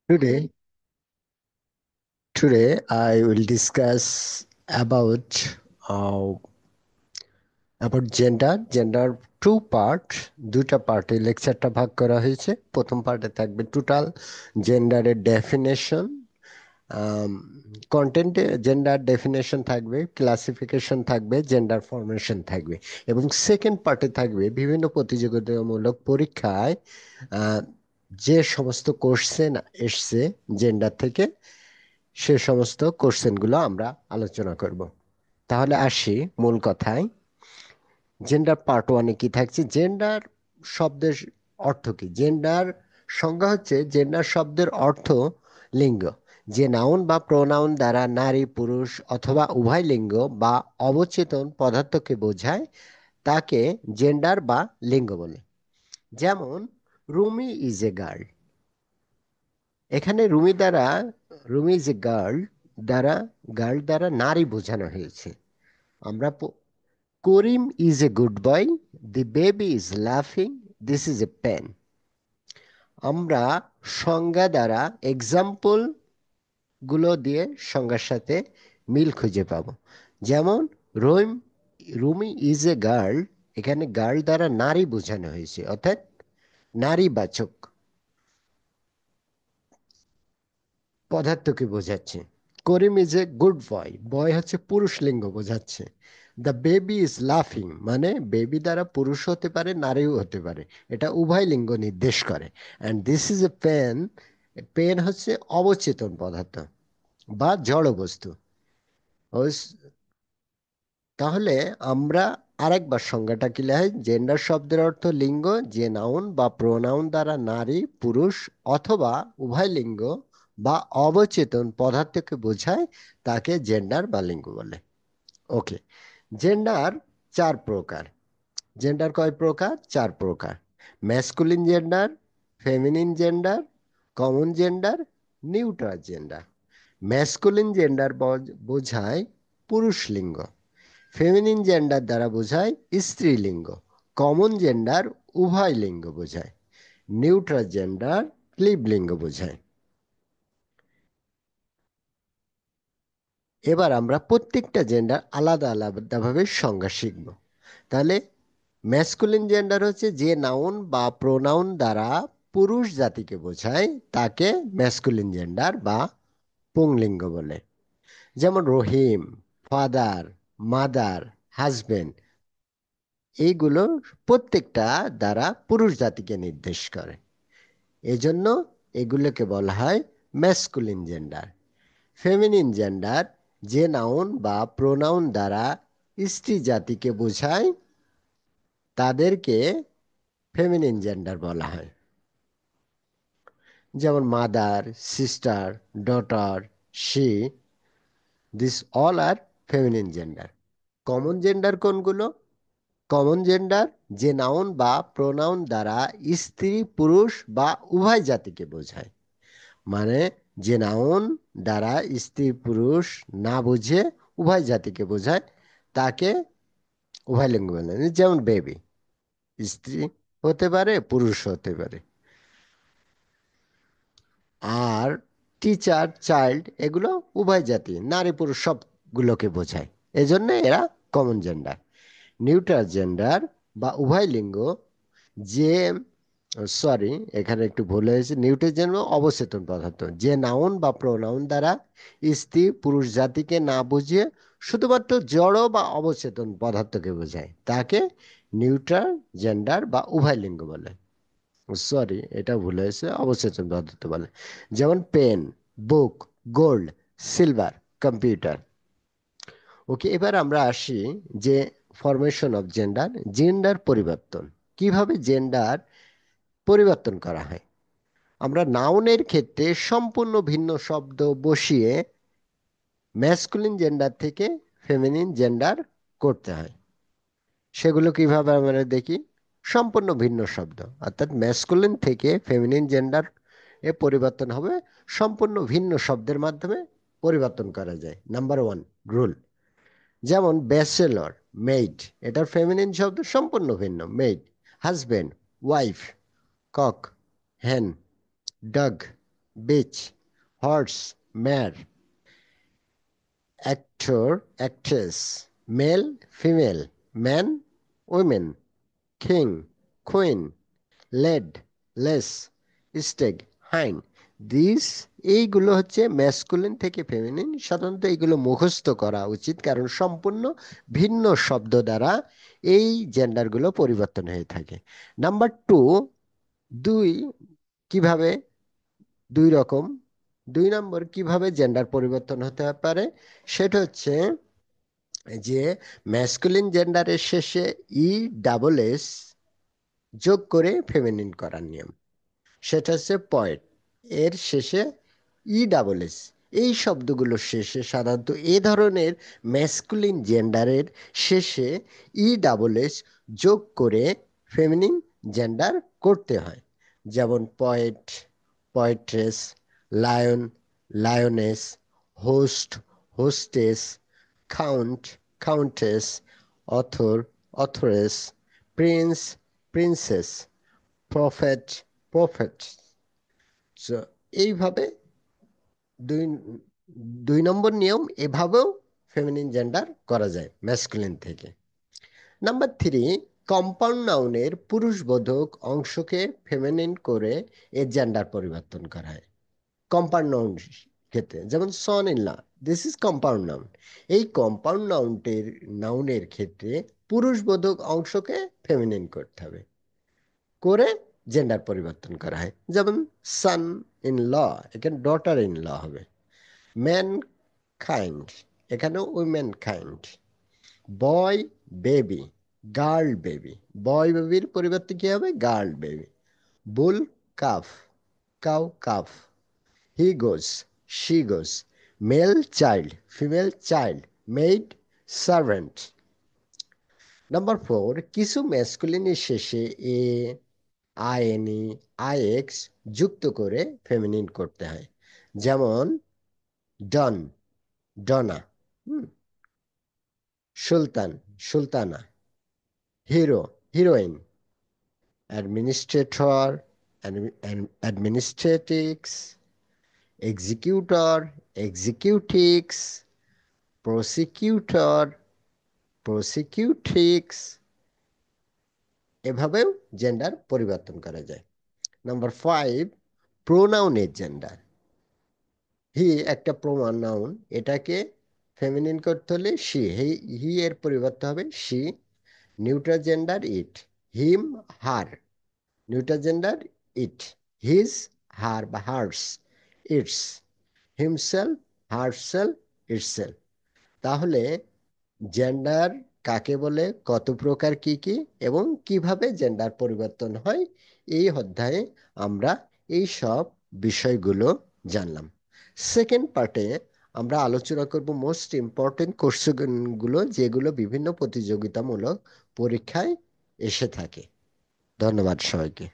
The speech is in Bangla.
Today, today I will discuss uh, about gender two part, দুটা পার্টে লেকচারটা ভাগ করা হয়েছে। প্রথম পার্টে থাকবে টোটাল জেন্ডারের ডেফিনেশন, কন্টেন্টে জেন্ডার ডেফিনেশন থাকবে, ক্লাসিফিকেশন থাকবে, জেন্ডার ফরমেশন থাকবে, এবং সেকেন্ড পার্টে থাকবে বিভিন্ন প্রতিযোগিতামূলক পরীক্ষায় আহ, যে সমস্ত কোশ্চেন এসছে জেন্ডার থেকে, সে সমস্ত কোশ্চেনগুলো আমরা আলোচনা করব। তাহলে আসি মূল কথায়। জেন্ডার পার্ট ওয়ানে কি থাকছে? জেন্ডার শব্দের অর্থ কি? জেন্ডার সংজ্ঞা হচ্ছে, জেন্ডার শব্দের অর্থ লিঙ্গ। যে নাউন বা প্রোনাউন দ্বারা নারী, পুরুষ অথবা উভয় লিঙ্গ বা অবচেতন পদার্থকে বোঝায় তাকে জেন্ডার বা লিঙ্গ বলে। যেমন, রুমি ইজ এ গার্ল। এখানে রুমি ইজ এ গার্ল দ্বারা নারী বোঝানো হয়েছে। আমরা Karim is a good boy, the baby is লাফিং, দিস ইজ এ পেন। আমরা সংজ্ঞা দ্বারা এক্সাম্পল গুলো দিয়ে সংজ্ঞার সাথে মিল খুঁজে পাবো। যেমন, রহিম রুমি ইজ এ গার্ল, এখানে গার্ল দ্বারা নারী বোঝানো হয়েছে, অর্থাৎ নারীবাচক পদার্থকে বোঝাচ্ছে। করিম ইজ এ গুড বয়, বয় হচ্ছে পুরুষ লিঙ্গ বোঝাচ্ছে। দ্য বেবি ইজ লাফিং, মানে বেবি দ্বারা পুরুষ হতে পারে, নারীও হতে পারে, এটা উভয় লিঙ্গ নির্দেশ করে। And this is a pen, pen হচ্ছে অবচেতন পদার্থ বা জড় বস্তু। তাহলে আমরা আরেকবার সংজ্ঞাটা কি হয়? জেন্ডার শব্দের অর্থ লিঙ্গ, যে নাউন বা প্রোনাউন দ্বারা নারী, পুরুষ অথবা উভয় লিঙ্গ বা অবচেতন পদার্থকে বোঝায় তাকে জেন্ডার বা লিঙ্গ বলে। ওকে। জেন্ডার চার প্রকার। জেন্ডার কয় প্রকার? চার প্রকার। Masculine gender, feminine gender, common gender, neutral gender. Masculine gender বোঝায় পুরুষ লিঙ্গ। ফেমিনিন জেন্ডার দ্বারা বোঝায় স্ত্রীলিঙ্গ। কমন জেন্ডার উভয় লিঙ্গ বোঝায়। নিউট্রাল জেন্ডার ক্লিবলিঙ্গ বোঝায়। এবার আমরা প্রত্যেকটা জেন্ডার আলাদা আলাদাভাবে সংজ্ঞা শিখব। তাহলে ম্যাসকুলিন জেন্ডার হচ্ছে যে নাউন বা প্রোনাউন দ্বারা পুরুষ জাতিকে বোঝায় তাকে ম্যাসকুলিন জেন্ডার বা পুংলিঙ্গ বলে। যেমন রহিম, ফাদার, মাদার, হাজবেন্ড, এইগুলো প্রত্যেকটা দ্বারা পুরুষ জাতিকে নির্দেশ করে। এজন্য এগুলোকে বলা হয় ম্যাসকুলিন জেন্ডার। ফেমিনিন জেন্ডার যে নাউন বা প্রোনাউন দ্বারা স্ত্রী জাতিকে বোঝায় তাদেরকে ফেমিনিন জেন্ডার বলা হয়। যেমন mother, sister, daughter, she, this all are feminine gender. Common gender কোনগুলো? কমন জেন্ডার যে নাউন বা প্রোনাউন দ্বারা স্ত্রী, পুরুষ বা উভয় জাতিকে বোঝায়। মানে যে নাউন দ্বারা স্ত্রী পুরুষ না বুঝে উভয় জাতিকে বোঝায় তাকে উভয় লিঙ্গ বলে। যেমন বেবি, স্ত্রী হতে পারে, পুরুষ হতে পারে। আর টিচার, চাইল্ড, এগুলো উভয় জাতি, নারী পুরুষ সবগুলোকে বোঝায়। এজন্য এরা কমন জেন্ডার। নিউট্রাল জেন্ডার বা উভয় লিঙ্গ যে, সরি এখানে একটু ভুল হয়েছে, নিউট্রিজেন অবচেতন পদার্থ যে নাউন বা প্রোনাউন দ্বারা স্ত্রী পুরুষ জাতিকে না বুঝিয়ে শুধুমাত্র জড় বা অবচেতন পদার্থকে বোঝায় তাকে নিউট্রাল জেন্ডার বা উভয় লিঙ্গ বলে। সরি, এটা ভুল হয়েছে, অবচেতন পদার্থ বলে। যেমন পেন, বুক, গোল্ড, সিলভার, কম্পিউটার। ওকে, এবার আমরা আসি যে ফরমেশন অফ জেন্ডার, জেন্ডার পরিবর্তন। কিভাবে জেন্ডার পরিবর্তন করা হয়? আমরা নাউনের ক্ষেত্রে সম্পূর্ণ ভিন্ন শব্দ বসিয়ে ম্যাসকুলিন জেন্ডার থেকে ফেমিনিন জেন্ডার করতে হয়। সেগুলো কিভাবে আমরা দেখি। সম্পূর্ণ ভিন্ন শব্দ, অর্থাৎ ম্যাসকুলিন থেকে ফেমিনিন জেন্ডার এ পরিবর্তন হবে সম্পূর্ণ ভিন্ন শব্দের মাধ্যমে পরিবর্তন করা যায়। Number one rule. যেমন ব্যাচেলর, মেইড, এটার ফেমিনিন শব্দ সম্পূর্ণ ভিন্ন, maid. Husband, wife, cock, hen, dog, bitch, horse, mare, actor, actress, male, female, man, women, king, queen, lad, lass, stag, hind. This, এইগুলো হচ্ছে ম্যাসকুলিন থেকে ফেমিনিন। সাধারণত এইগুলো মুখস্থ করা উচিত, কারণ সম্পূর্ণ ভিন্ন শব্দ দ্বারা এই জেন্ডারগুলো পরিবর্তন হয়ে থাকে। নাম্বার টু, দুই, কিভাবে, দুই রকম, 2 নম্বর কিভাবে জেন্ডার পরিবর্তন হতে পারে, সেটা হচ্ছে যে ম্যাসকুলিন জেন্ডারের শেষে ই ডাবল এস যোগ করে ফেমিনিন করার নিয়ম। সেটা হচ্ছে পয়েট, এর শেষে ই ডাবল এস। এই শব্দগুলোর শেষে সাধারণত এ ধরনের ম্যাসকুলিন জেন্ডারের শেষে ই ডাবল এস যোগ করে ফেমিনিন জেন্ডার করতে হয়। যেমন poet, poetess, lion, lioness, host, hostess, count, countess, author, authoress, prince, princess, prophet, prophet. So এইভাবে দুই 2 নম্বর নিয়ম, এভাবেও ফেমিনিন জেন্ডার করা যায় ম্যাসকুলিন থেকে। নাম্বার থ্রি, কম্পাউন্ড নাউনের পুরুষবোধক অংশকে ফেমিনিন করে এর জেন্ডার পরিবর্তন করা হয় কম্পাউন্ড নাউন ক্ষেত্রে। যেমন son in law, this is compound noun. এই কম্পাউন্ড নাউনের ক্ষেত্রে পুরুষবোধক অংশকে ফেমিনিন করতে হবে, করে জেন্ডার পরিবর্তন করা হয়। যেমন সান ইন ল, এখানে ডটার ইন ল হবে। ম্যান কাইন্ড, এখানে womankind. Boy baby, girl baby, boy বেবির পরিবর্তে কি হবে, girl baby. Bull calf, cow calf. He goes, she goes. Male child, female child, maid, servant. Number four, কিছু ম্যাসকুলিনের শেষে এ, আইএনই, আইএক্স যুক্ত করে ফেমিনিন করতে হয়। যেমন don, donna, sultan, sultana, hero, heroine, administrator, administratrix, executor, executrix, prosecutor, prosecutrix. এভাবেও জেন্ডার পরিবর্তন করা যায়। নাম্বার ফাইভ, প্রোনাউনের জেন্ডার। হি একটা প্রোনাউন, এটাকে ফেমিনিন করতে হলে সি, হি এর পরিবর্তে হবে she. Neutral gender it, him, her. Neutral gender it, his, her বা hers, its. Himself, herself, itself. তাহলে জেন্ডার কাকে বলে, কত প্রকার, কি কি, এবং কিভাবে জেন্ডার পরিবর্তন হয়, এই অধ্যায়ে আমরা এই সব বিষয়গুলো জানলাম। সেকেন্ড পার্টে আমরা আলোচনা করব মোস্ট ইম্পর্টেন্ট কোশ্চেনগুলো, যেগুলো বিভিন্ন প্রতিযোগিতামূলক পরীক্ষায় এসে থাকে। ধন্যবাদ সবাইকে।